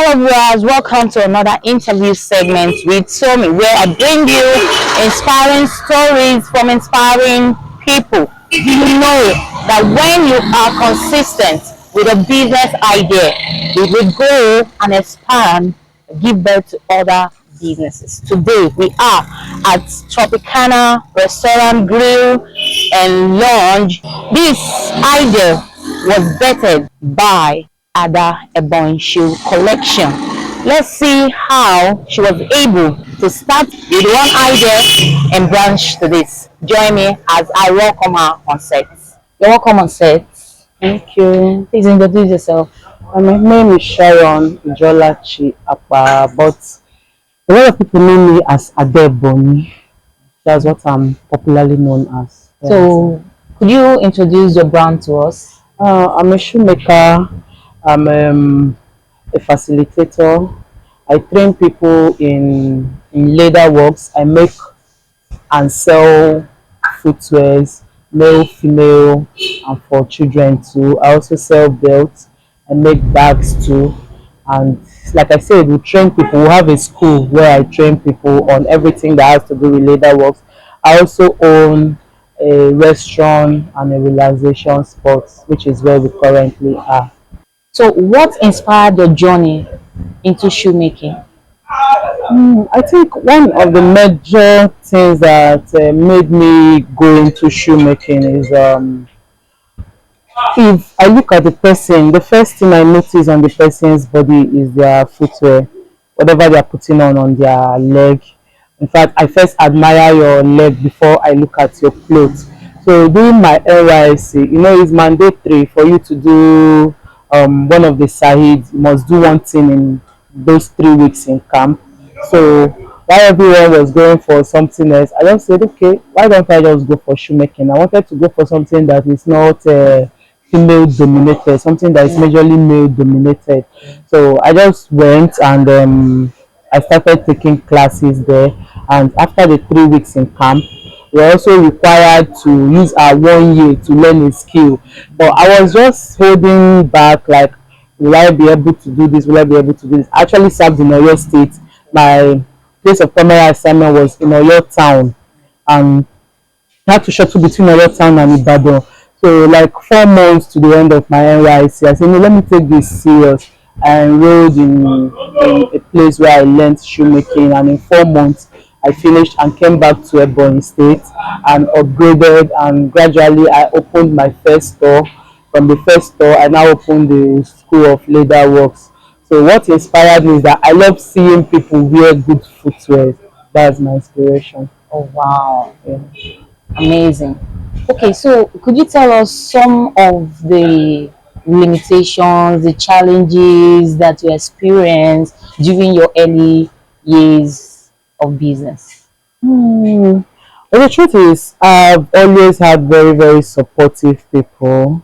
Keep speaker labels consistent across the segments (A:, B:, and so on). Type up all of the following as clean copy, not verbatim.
A: Hello viewers, welcome to another interview segment with Somi, where I bring you inspiring stories from inspiring people. Do you know that when you are consistent with a business idea, it will grow and expand, give birth to other businesses? Today we are at Tropicana Restaurant Grill and Lounge. This idea was vetted by Ada Ebonshu collection. Let's see how she was able to start with one idea and branch to this. Join me as I welcome her on set. You're welcome on set.
B: Thank you.
A: Please introduce yourself.
B: My name is Sharon Ijuolachi Akpa, but a lot of people know me as Adeboni. That's what I'm popularly known as.
A: So, could you introduce your brand to us?
B: I'm a shoemaker. I'm a facilitator. I train people in leather works. I make and sell footwears, male, female, and for children too. I also sell belts. I make bags too. And like I said, we train people. We have a school where I train people on everything that has to do with leather works. I also own a restaurant and a relaxation spot, which is where we currently are.
A: So, what inspired your journey into shoemaking?
B: I think one of the major things that made me go into shoemaking is if I look at the person, the first thing I notice on the person's body is their footwear, whatever they are putting on their leg. In fact, I first admire your leg before I look at your clothes. So during my NYSC, it's mandatory for you to do one of the Sahid. You must do one thing in those 3 weeks in camp. So while everyone was going for something else, I just said, okay, why don't I just go for shoemaking? I wanted to go for something that is not female dominated, something that is majorly male dominated. So I just went and I started taking classes there. And after the 3 weeks in camp, we're also required to use our 1 year to learn a skill. But I was just holding back, like, will I be able to do this? Will I be able to do this? I actually served in Oyo State. My place of primary assignment was in Oyo Town, and I had to shuttle between Oyo Town and Ibadan. So like 4 months to the end of my NYC, I said, no, let me take this serious. I enrolled in a place where I learned shoemaking, and in 4 months I finished and came back to Ebonyi State and upgraded, and gradually I opened my first store. From the first store, I now opened the School of Leather Works. So what inspired me is that I love seeing people wear good footwear. That's my inspiration.
A: Oh wow.
B: Yeah.
A: Amazing. Okay, so could you tell us some of the limitations, the challenges that you experienced during your early years of business?
B: Well, the truth is, I've always had very, very supportive people.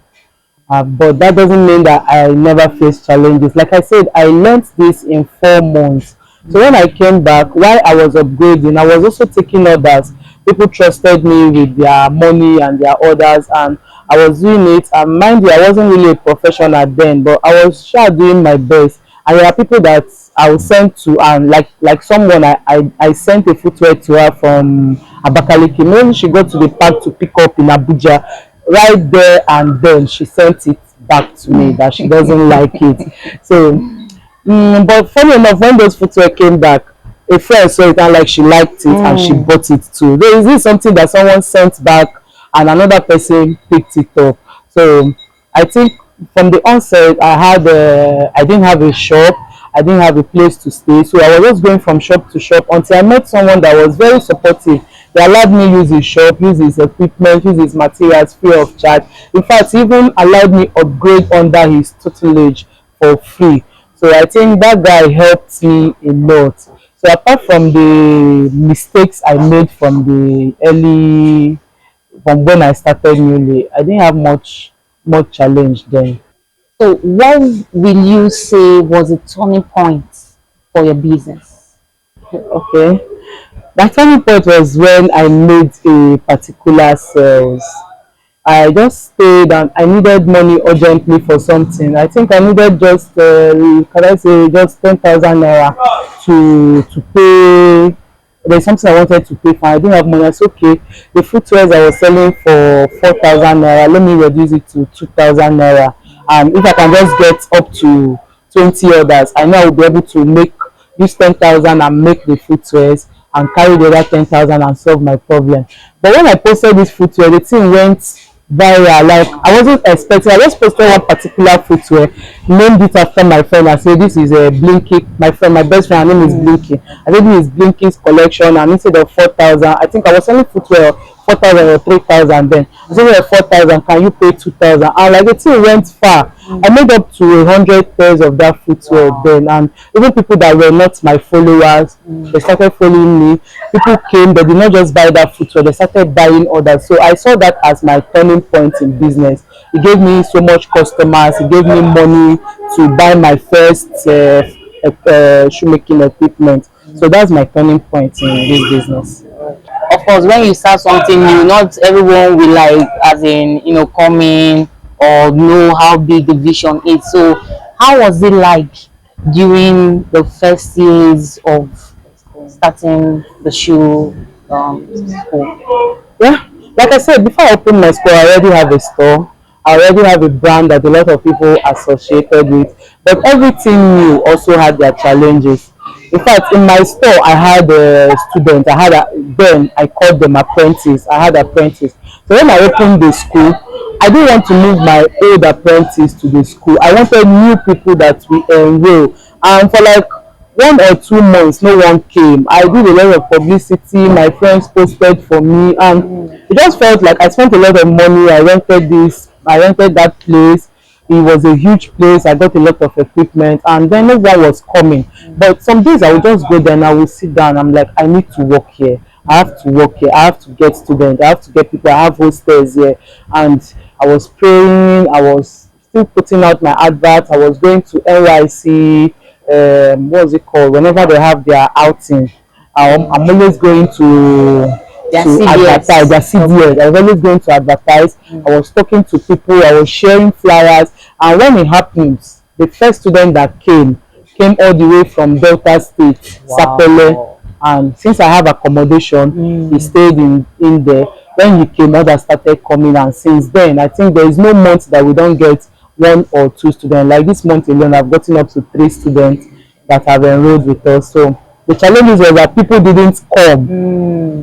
B: But that doesn't mean that I never face challenges. Like I said, I learned this in 4 months. So when I came back, while I was upgrading, I was also taking orders. People trusted me with their money and their orders, and I was doing it. And mind you, I wasn't really a professional then, but I was sure doing my best. And there are people that I will send to, and like someone, I sent a footwear to her from Abakaliki. When she got to the park to pick up in Abuja, right there and then she sent it back to me that she doesn't like it. So but funny enough, when those footwear came back, a friend saw it and like she liked it and she bought it too. There is this something that someone sent back and another person picked it up. So I think from the onset I didn't have a shop, I didn't have a place to stay, so I was just going from shop to shop until I met someone that was very supportive. They allowed me use his shop, use his equipment, use his materials free of charge. In fact, he even allowed me upgrade under his tutelage for free. So I think that guy helped me a lot. So apart from the mistakes I made from when I started newly, I didn't have much challenge then.
A: So what will you say was a turning point for your business?
B: Okay. My turning point was when I made a particular sales. I just stayed and I needed money urgently for something. I think I needed just, can I say, just 10,000 naira to pay. There's something I wanted to pay for. I didn't have money. I said, okay, the footwear I was selling for 4,000 naira, let me reduce it to 2,000 naira. And if I can just get up to 20 orders, I know I will be able to make use 10,000 and make the footwears and carry the other 10,000 and solve my problem. But when I posted this footwear, the thing went viral. Like I wasn't expecting. I just posted one particular footwear, named it after my friend. I said this is a Blinky. My friend, my best friend, her name is Blinky. I said this is Blinky's collection, and instead of 4,000, I think I was selling footwear 4,000 or 3,000 then. I said 4,000. Can you pay 2,000? And like the thing went far. I made up to 100 pairs of that footwear then, and even people that were not my followers, they started following me. People came, they did not just buy that footwear, they started buying others. So I saw that as my turning point in business. It gave me so much customers, it gave me money to buy my first shoemaking equipment. So that's my turning point in this business.
A: Of course, when you start something new, not everyone will like, as in, come in or know how big the vision is. So how was it like during the first years of starting the shoe school?
B: Yeah, like I said, before I opened my store, I already have a store. I already have a brand that a lot of people associated with. But everything new also had their challenges. In fact, in my store, I had a student. Then I called them apprentice. I had apprentice. So when I opened the school, I didn't want to move my old apprentice to the school. I wanted new people that we enroll. And for like 1 or 2 months, no one came. I did a lot of publicity. My friends posted for me, and it just felt like I spent a lot of money. I rented this, I rented that place. It was a huge place. I got a lot of equipment, and then no one was coming. But some days I would just go there and I would sit down. I'm like, I need to work here. I have to work here. I have to get students. I have to get people. I have hostels here. And I was praying. I was still putting out my advert. I was going to NYC. What's it called? Whenever they have their outing, I'm always going to advertise their CDS. I was always going to advertise. I was talking to people. I was sharing flyers. And when it happens, the first student that came all the way from Delta State, Sapele. And since I have accommodation, he stayed in there. When he came, others started coming, and since then, I think there is no month that we don't get 1 or 2 students. Like this month alone, I've gotten up to 3 students that have enrolled with us. So the challenges were that people didn't come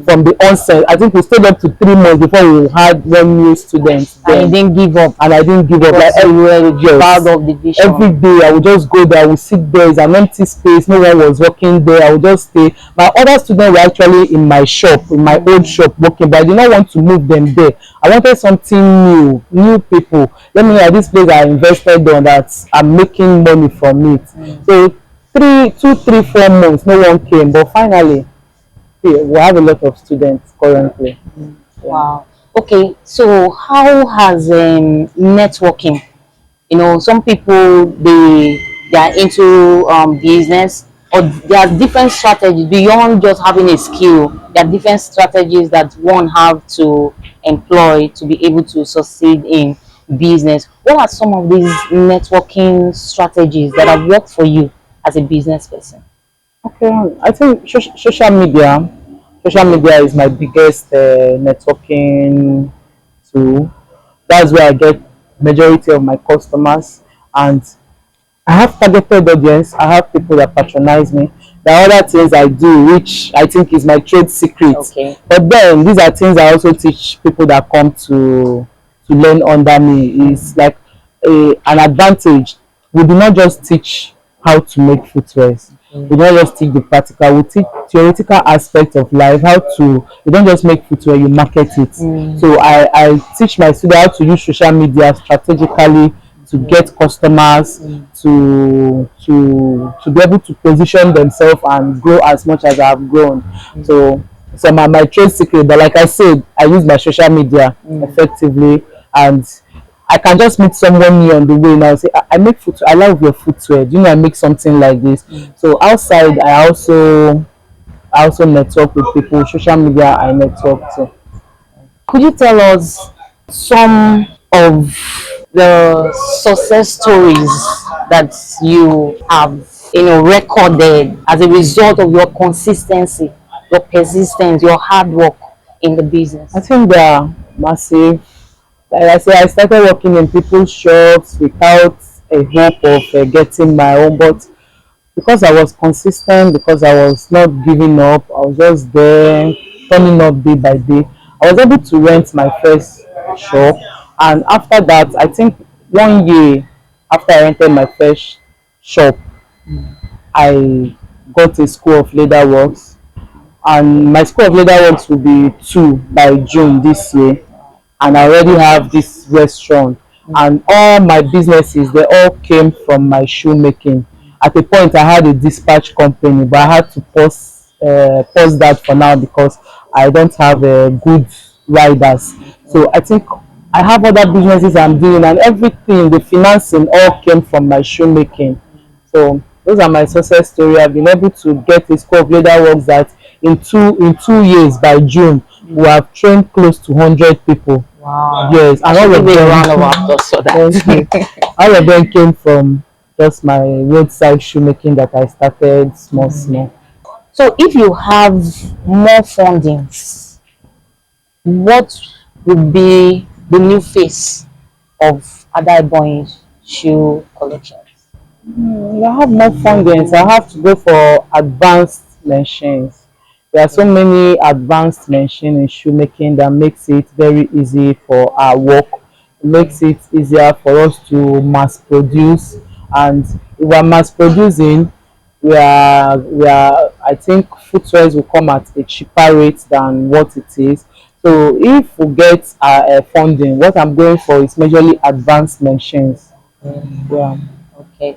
B: from the onset. I think we stayed up to 3 months before we had 1 new student.
A: And you didn't give up.
B: And I didn't give up. Like everywhere,
A: proud of the vision.
B: Every day I would just go there. I would sit there. It's an empty space. No one was working there. I would just stay. My other students were actually in my shop, in my old shop, working, but I did not want to move them there. I wanted something new people. Let me know this place I invested on that I'm making money from it. So 2, 3, 4 months, no one came, but finally, we have a lot of students currently.
A: Wow. Okay, so how has networking? Some people they are into business, or there are different strategies beyond just having a skill. There are different strategies that one have to employ to be able to succeed in business. What are some of these networking strategies that have worked for you as a business person?
B: Okay, I think social media. Social media is my biggest networking tool. That's where I get majority of my customers, and I have targeted audience. I have people that patronize me. There are other things I do, which I think is my trade secret.
A: Okay.
B: But then these are things I also teach people that come to learn under me. It's like an advantage. We do not just teach how to make footwear. We don't just teach the practical. We teach theoretical aspect of life. You don't just make footwear, you market it. So I teach my students how to use social media strategically to get customers, to be able to position themselves and grow as much as I've grown. So my trade secret, but like I said, I use my social media effectively, and I can just meet someone new on the way now and say, I make footwear, I love your footwear. Do you know I make something like this? So outside, I also network with people. Social media, I network too.
A: Could you tell us some of the success stories that you have, recorded as a result of your consistency, your persistence, your hard work in the
B: I
A: business?
B: think they are massive. Like I said, I started working in people's shops without a hope of getting my own, but because I was consistent, because I was not giving up, I was just there, turning up day by day. I was able to rent my first shop, and after that, I think 1 year after I rented my first shop, I got a school of leather works, and my school of leather works will be two by June this year, and I already have this restaurant, and all my businesses, they all came from my shoemaking. At a point I had a dispatch company, but I had to pause that for now because I don't have good riders. So I think I have other businesses I'm doing, and everything, the financing all came from my shoemaking. So those are my success story. I've been able to get a school of leather works that in 2 years by June we have trained close to 100 people.
A: Wow.
B: Yes,
A: I
B: and
A: should
B: all of
A: give a round of
B: them,
A: applause for
B: thank you.
A: that.
B: All of them came from just my roadside shoemaking that I started small, small.
A: So if you have more fundings, what would be the new face of Adaiboy's shoe collections?
B: If I have more fundings, I have to go for advanced machines. There are so many advanced machines in shoemaking that makes it very easy for our work. It makes it easier for us to mass produce, and if we are mass producing, we are I think footwear will come at a cheaper rate than what it is. So if we get funding, what I'm going for is majorly advanced machines. Yeah.
A: Okay.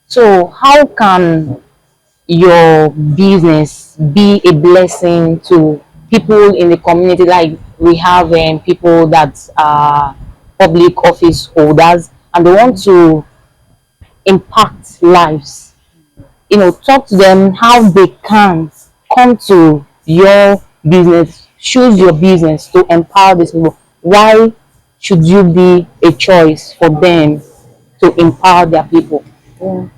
A: So how can your business be a blessing to people in the community? Like we have people that are public office holders and they want to impact lives. Talk to them how they can come to your business, choose your business to empower these people. Why should you be a choice for them to empower their people?
B: Yeah.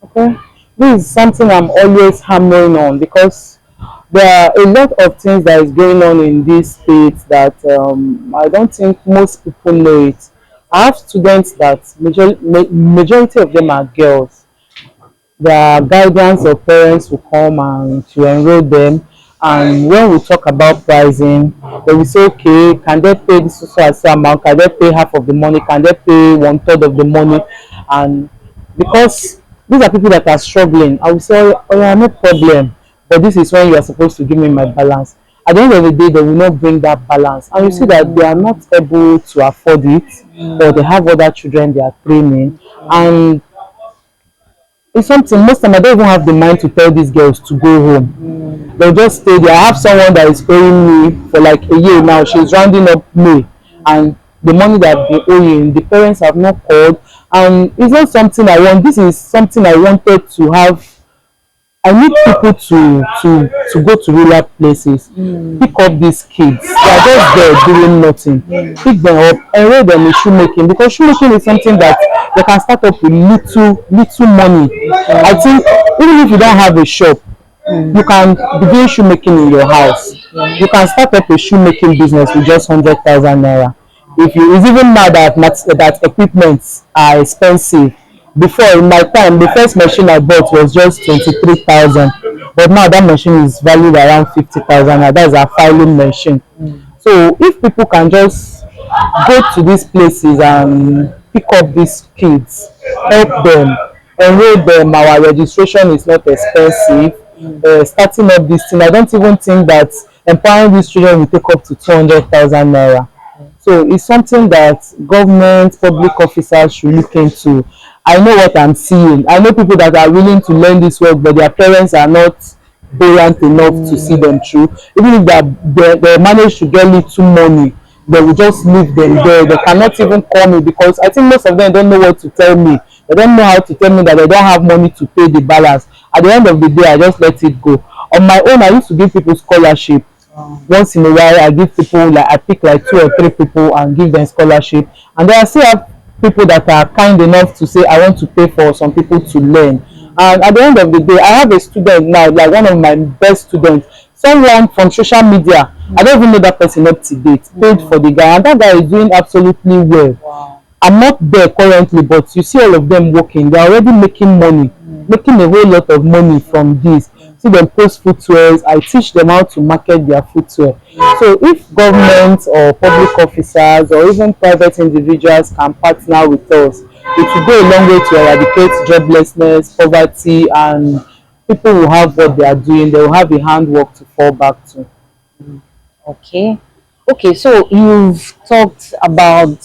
B: Okay. This is something I'm always hammering on because there are a lot of things that is going on in this state that I don't think most people know it. I have students that majority of them are girls. The guidance of parents will come and to enroll them, and when we talk about pricing, they will say, okay, can they pay this so amount, can they pay half of the money, can they pay one third of the money? And because these are people that are struggling, I will say, oh yeah, no problem, but this is when you are supposed to give me my balance. At the end of the day, they will not bring that balance, and you see that they are not able to afford it, or they have other children they are training, and it's something most time I don't even have the mind to tell these girls to go home. They'll just stay there. I have someone that is paying me for like a year now. She's rounding up May, and the money that they owing, the parents have not called, and it's not something I want. This is something I wanted to have. I need people to go to rural places, pick up these kids. They are just there doing nothing. Pick them up, enroll them in shoemaking, because shoemaking is something that they can start up with little money. I think even if you don't have a shop, you can begin shoemaking in your house. You can start up a shoemaking business with just 100,000 naira. If you, it's even now that that equipments are expensive. Before, in my time, the first machine I bought was just 23,000, but now that machine is valued around 50,000. That is a filing machine. So if people can just go to these places and pick up these kids, help them, enroll them, our registration is not expensive. Starting up this thing, I don't even think that empowering these children will take up to 200,000 naira. So it's something that government, public officers should look into. I know what I'm seeing. I know people that are willing to learn this work, but their parents are not buoyant enough to see them through. Even if they manage to get little money, they will just leave them there. They cannot even call me because I think most of them don't know what to tell me. They don't know how to tell me that they don't have money to pay the balance. At the end of the day, I just let it go. On my own, I used to give people scholarship. Once in a while, I give people, like I pick like 2 or 3 people and give them scholarship. And then I still have people that are kind enough to say I want to pay for some people to learn. And at the end of the day, I have a student now, like one of my best students, someone from social media. I don't even know that person up to date. Paid for the guy, and that guy is doing absolutely well.
A: Wow.
B: I'm not there currently, but you see all of them working. They're already making money, making a whole lot of money from this. See them post footwears. I teach them how to market their footwear. So if government or public officers or even private individuals can partner with us, it will go a long way to eradicate joblessness, poverty, and people will have what they are doing. They will have a handwork to fall back to.
A: Okay. Okay, so you've talked about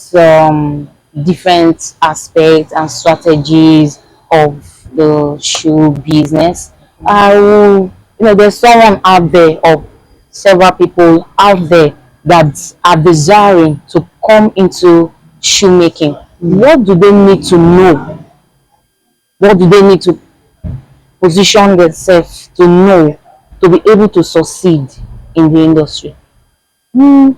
A: different aspects and strategies of the shoe business. I will, there's someone out there, or several people out there that are desiring to come into shoemaking. What do they need to know? What do they need to position themselves to know to be able to succeed in the industry?
B: Hmm.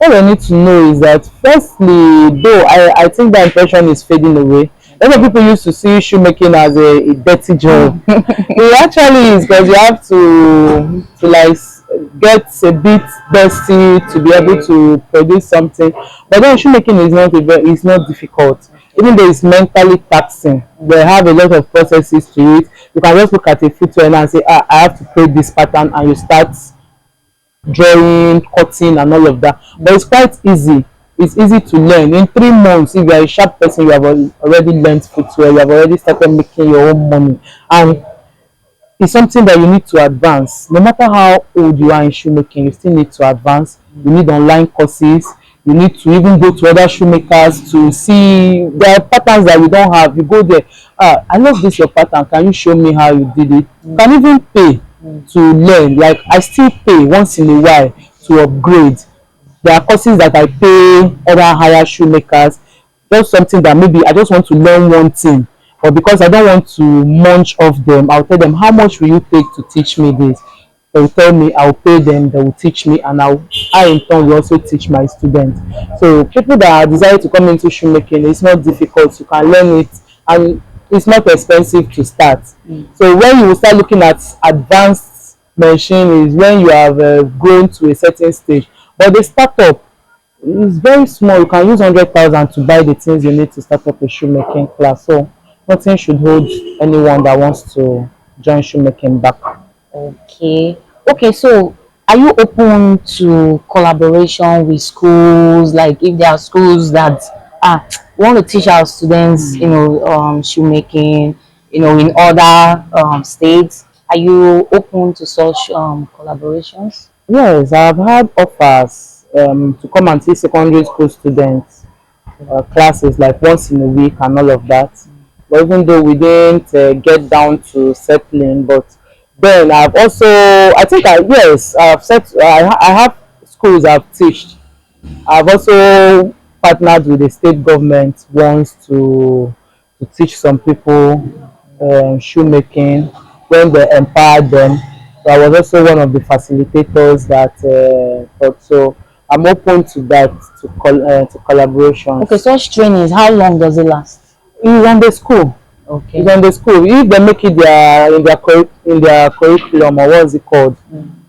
B: All I need to know is that firstly, though I think the impression is fading away. A lot of people used to see shoemaking as a dirty job. It actually is, because you have to like get a bit dusty to be able to produce something. But then shoemaking is not it's not difficult. Even though it's mentally taxing, they have a lot of processes to it. You can just look at a footwear and say, I have to create this pattern, and you start drawing, cutting, and all of that. But it's quite easy. It's easy to learn. In 3 months, if you are a sharp person, you have already learned footwear, you have already started making your own money. And it's something that you need to advance. No matter how old you are in shoemaking, you still need to advance. You need online courses. You need to even go to other shoemakers to see there are patterns that you don't have. You go there, I love this your pattern. Can you show me how you did it? You can even pay to learn. Like I still pay once in a while to upgrade. There are courses that I pay other higher shoemakers. Just something that maybe I just want to learn one thing, but because I don't want to munch off them, I'll tell them, how much will you take to teach me this? They will tell me, I'll pay them, they will teach me, and I in turn will also teach my students. So people that desire to come into shoemaking, it's not difficult. You can learn it, and it's not expensive to start. So when you will start looking at advanced machine is when you have grown to a certain stage. But the startup is very small. You can use 100,000 to buy the things you need to start up a shoemaking class. So nothing should hold anyone that wants to join shoemaking back.
A: Okay. Okay, so are you open to collaboration with schools? Like if there are schools that want to teach our students, shoemaking, in other states, are you open to such collaborations?
B: Yes, I've had offers to come and teach secondary school students classes like once in a week and all of that. But even though we didn't get down to settling, but then I've also, I think yes, I have schools I've taught. I've also partnered with the state government once to teach some people shoemaking when they empowered them. So I was also one of the facilitators that taught. So I'm open to that, to collaborations.
A: Okay, such trainings, how long does it last?
B: It's on the school.
A: Okay.
B: It's on the school. If they make it in their curriculum, or what's it called?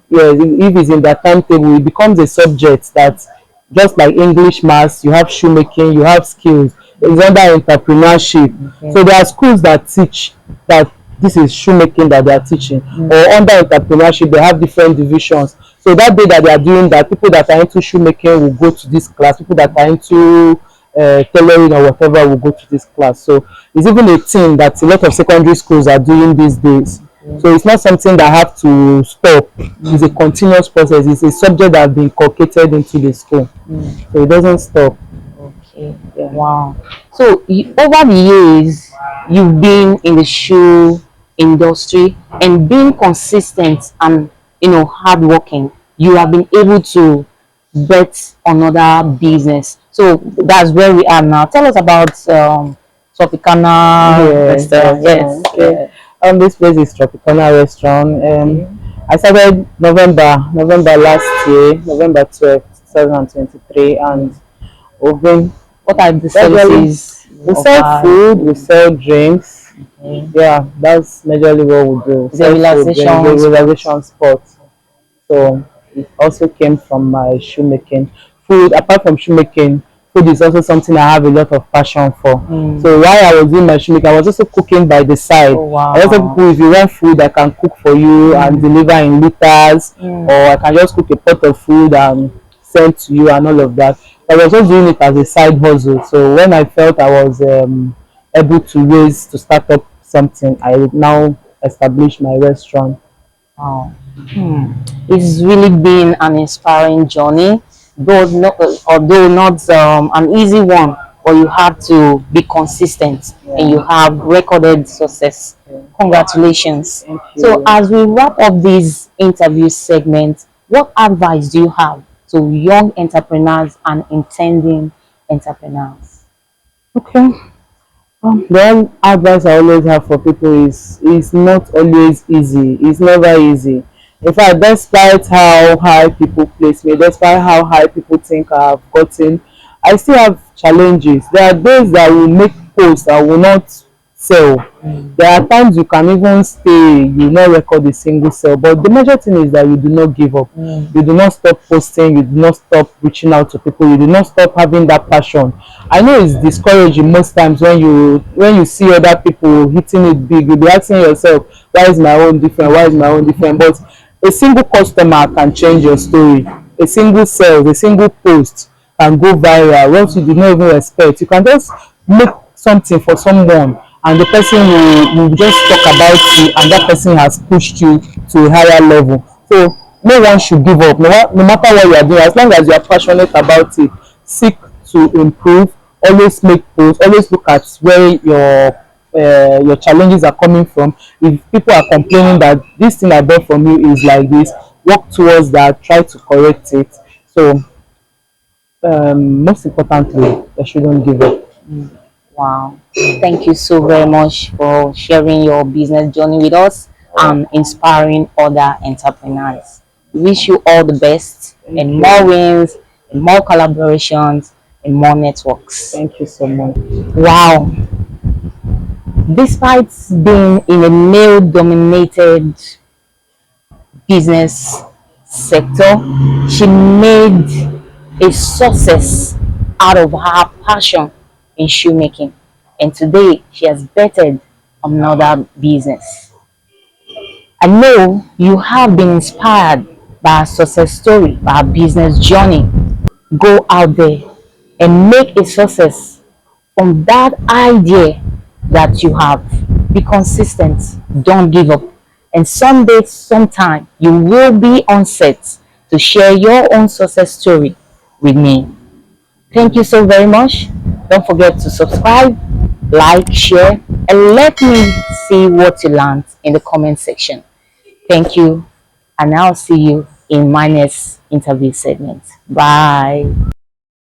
B: Yes, if it's in their timetable, it becomes a subject that, just like English, maths, you have shoemaking, you have skills. It's under entrepreneurship.
A: Okay.
B: So there are schools that teach that this is shoemaking that they are teaching, or under entrepreneurship they have different divisions. So that day that they are doing that, people that are into shoemaking will go to this class. People that are into tailoring or whatever will go to this class. So it's even a thing that a lot of secondary schools are doing these days. So it's not something that have to stop. It's a continuous process. It's a subject that has been inculcated into the school. So it doesn't stop.
A: Okay. Yeah. Wow. So over the years, you've been in the shoe industry and being consistent and hardworking, you have been able to bet another business. So that's where we are now. Tell us about Tropicana
B: Yes,
A: restaurant. Yes.
B: okay. This place is Tropicana restaurant. I started November last year, November 12th, 2023, and we've been
A: What are the
B: gradually.
A: services you
B: We sell
A: offer?
B: food, we sell drinks.
A: Okay.
B: Yeah, that's majorly what we do.
A: Is there
B: Sell food, drinks,
A: relaxation sports?
B: relaxation sports. So it also came from my shoemaking. Food, apart from shoemaking, food is also something I have a lot of passion for.
A: Mm.
B: So while I was doing my shoemaking, I was also cooking by the side.
A: Oh
B: I also
A: wow.
B: people, if you want food, I can cook for you and deliver in liters,
A: Mm.
B: or I can just cook a pot of food and send to you and all of that. But I was just doing it as a side hustle. So when I felt I was able to start up something, I now established my restaurant.
A: Wow. It's really been an inspiring journey, though not, although not an easy one, but you have to be consistent and you have recorded success. Congratulations.
B: Thank
A: So,
B: you.
A: as we wrap up this interview segment, what advice do you have to young entrepreneurs and intending entrepreneurs?
B: Okay. The one advice I always have for people is it's not always easy. It's never easy. In fact, despite how high people place me, despite how high people think I have gotten, I still have challenges. There are days that will make posts that will not sell. There are times you can even stay, you not record a single sale. But the major thing is that you do not give up. You do not stop posting, you do not stop reaching out to people, you do not stop having that passion. I know it's discouraging most times when you see other people hitting it big, you'll be asking yourself, why is my own different? Why is my own different? But a single customer can change your story. A single sale, a single post can go viral once you did not even expect. You can just make something for someone and the person will just talk about you and that person has pushed you to a higher level. So no one should give up. No matter what you are doing, as long as you are passionate about it, seek to improve, always make posts, always look at where your challenges are coming from. If people are complaining that this thing I bought from you is like this, work towards that, try to correct it. So most importantly, they shouldn't give up.
A: Wow. Thank you so very much for sharing your business journey with us and inspiring other entrepreneurs. We wish you all the best
B: Thank
A: and more
B: you.
A: wins and more collaborations and more networks.
B: Thank you so much.
A: Wow. Despite being in a male dominated business sector, she made a success out of her passion in shoemaking. And today she has bettered another business. I know you have been inspired by her success story, by her business journey. Go out there and make a success from that idea that you have. Be consistent, don't give up. And someday, sometime, you will be on set to share your own success story with me. Thank you so very much. Don't forget to subscribe, like, share, and let me see what you learned in the comment section. Thank you, and I'll see you in my next interview segment. Bye.